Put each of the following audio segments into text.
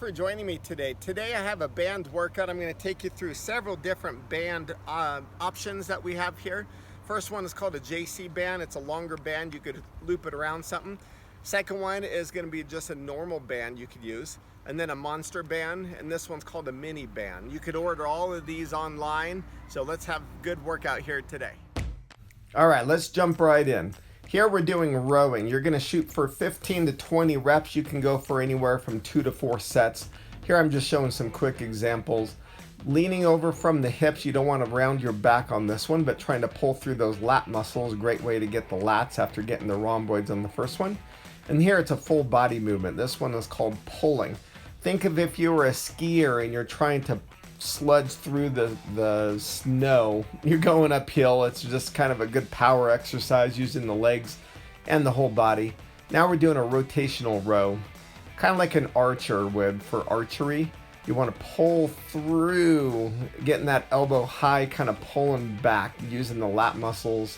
for joining me today. Today I have a band workout. I'm going to take you through several different band options that we have here. First one is called a JC band. It's a longer band. You could loop it around something. Second one is going to be just a normal band you could use. And then a monster band, and this one's called a mini band. You could order all of these online. So let's have a good workout here today. All right, let's jump right in. Here we're doing rowing. You're going to shoot for 15 to 20 reps. You can go for anywhere from 2 to 4 sets. Here I'm just showing some quick examples. Leaning over from the hips, you don't want to round your back on this one, but trying to pull through those lat muscles, a great way to get the lats after getting the rhomboids on the first one. And here it's a full body movement. This one is called pulling. Think of if you were a skier and you're trying to sludge through the snow. You're going uphill. It's just kind of a good power exercise using the legs and the whole body. Now we're doing a rotational row, kind of like an archer would for archery. You want to pull through, getting that elbow high, kind of pulling back, using the lat muscles,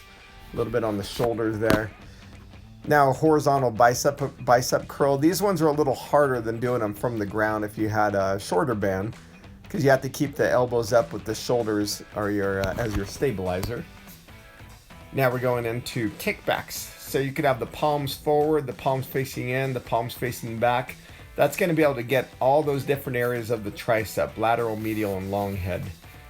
a little bit on the shoulders there. Now horizontal bicep curl. These ones are a little harder than doing them from the ground if you had a shorter band, because you have to keep the elbows up with the shoulders or as your stabilizer. Now we're going into kickbacks. So you could have the palms forward, the palms facing in, the palms facing back. That's going to be able to get all those different areas of the tricep, lateral, medial, and long head.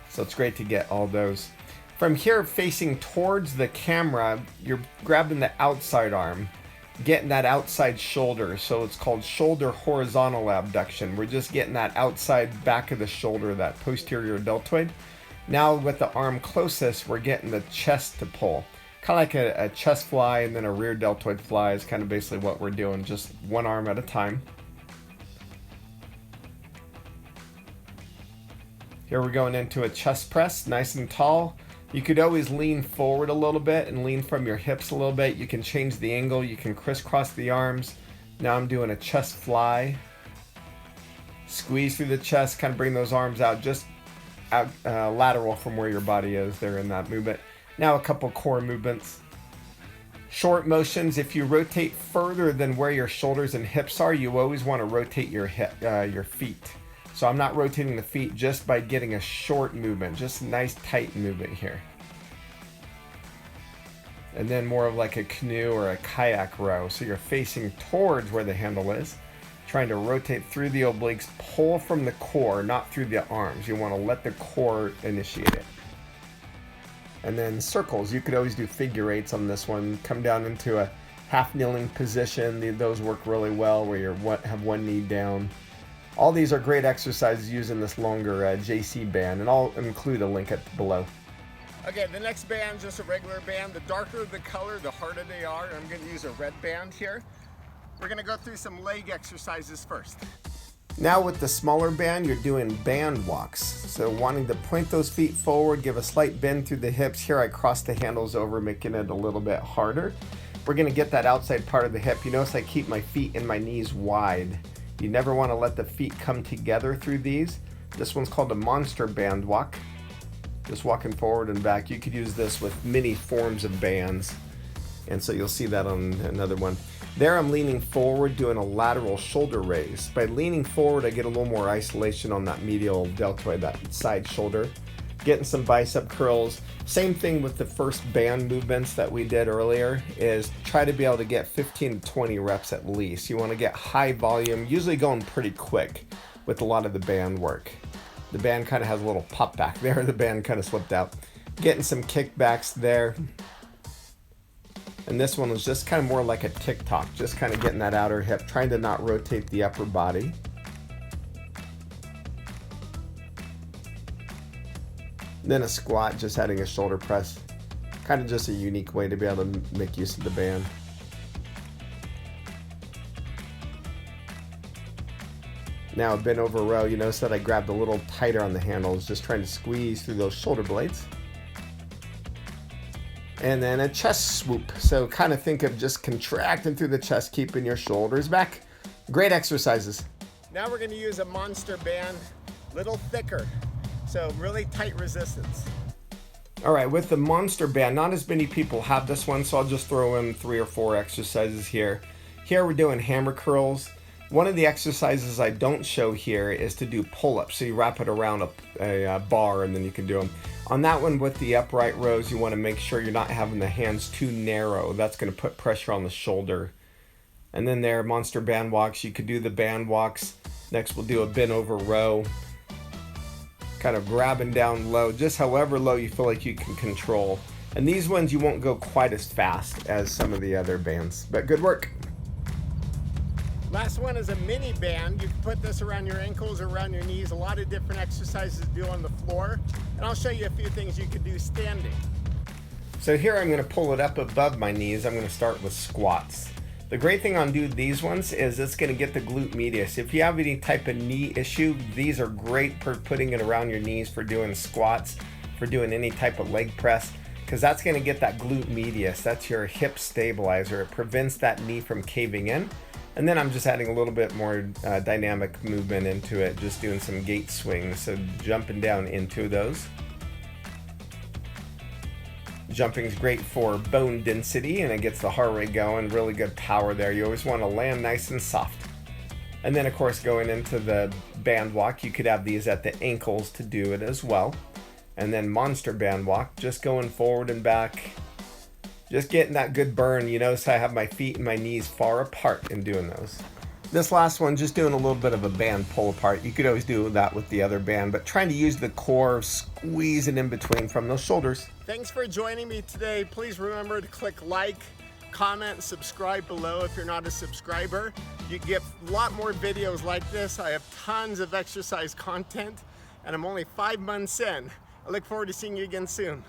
So it's great to get all those. From here, facing towards the camera, you're grabbing the outside arm, getting that outside shoulder. So it's called shoulder horizontal abduction. We're just getting that outside back of the shoulder, that posterior deltoid. Now with the arm closest, we're getting the chest to pull. Kind of like a chest fly and then a rear deltoid fly is kind of basically what we're doing, just one arm at a time. Here we're going into a chest press, nice and tall. You could always lean forward a little bit and lean from your hips a little bit. You can change the angle. You can crisscross the arms. Now I'm doing a chest fly. Squeeze through the chest, kind of bring those arms out, just out lateral from where your body is there in that movement. Now a couple core movements. Short motions. If you rotate further than where your shoulders and hips are, you always want to rotate your feet. So I'm not rotating the feet, just by getting a short movement, just a nice tight movement here. And then more of like a canoe or a kayak row. So you're facing towards where the handle is, trying to rotate through the obliques, pull from the core, not through the arms. You want to let the core initiate it. And then circles. You could always do figure eights on this one. Come down into a half kneeling position. Those work really well where you have one knee down. All these are great exercises using this longer JC band, and I'll include a link below. Okay, the next band, just a regular band. The darker the color, the harder they are. I'm going to use a red band here. We're going to go through some leg exercises first. Now with the smaller band, you're doing band walks. So wanting to point those feet forward, give a slight bend through the hips. Here I cross the handles over, making it a little bit harder. We're going to get that outside part of the hip. You notice I keep my feet and my knees wide. You never want to let the feet come together through these. This one's called a monster band walk. Just walking forward and back. You could use this with many forms of bands. And so you'll see that on another one. There I'm leaning forward, doing a lateral shoulder raise. By leaning forward, I get a little more isolation on that medial deltoid, that side shoulder. Getting some bicep curls. Same thing with the first band movements that we did earlier, is try to be able to get 15 to 20 reps at least. You want to get high volume, usually going pretty quick with a lot of the band work. The band kind of has a little pop back there. The band kind of slipped out. Getting some kickbacks there. And this one was just kind of more like a tick-tock, just kind of getting that outer hip, trying to not rotate the upper body. Then a squat, just adding a shoulder press. Kind of just a unique way to be able to make use of the band. Now a bent over row, you notice that I grabbed a little tighter on the handles, just trying to squeeze through those shoulder blades. And then a chest swoop. So kind of think of just contracting through the chest, keeping your shoulders back. Great exercises. Now we're going to use a monster band, little thicker. So really tight resistance. All right, with the monster band, not as many people have this one, so I'll just throw in 3 or 4 exercises here. Here we're doing hammer curls. One of the exercises I don't show here is to do pull-ups. So you wrap it around a bar and then you can do them. On that one with the upright rows, you want to make sure you're not having the hands too narrow. That's going to put pressure on the shoulder. And then there, monster band walks. You could do the band walks. Next we'll do a bent over row. Kind of grabbing down low, just however low you feel like you can control. And these ones you won't go quite as fast as some of the other bands, but good work. Last one is a mini band. You can put this around your ankles or around your knees. A lot of different exercises to do on the floor. And I'll show you a few things you can do standing. So here I'm going to pull it up above my knees. I'm going to start with squats. The great thing on doing these ones is it's going to get the glute medius. If you have any type of knee issue, these are great for putting it around your knees for doing squats, for doing any type of leg press, because that's going to get that glute medius. That's your hip stabilizer. It prevents that knee from caving in. And then I'm just adding a little bit more dynamic movement into it, just doing some gate swings, so jumping down into those. Jumping is great for bone density and it gets the heart rate going, really good power there. You always want to land nice and soft. And then of course going into the band walk, you could have these at the ankles to do it as well. And then monster band walk, just going forward and back, just getting that good burn. You notice I have my feet and my knees far apart in doing those. This last one, just doing a little bit of a band pull apart. You could always do that with the other band, but trying to use the core, squeezing in between from those shoulders. Thanks for joining me today. Please remember to click like, comment, subscribe below if you're not a subscriber. You get a lot more videos like this. I have tons of exercise content and I'm only 5 months in. I look forward to seeing you again soon.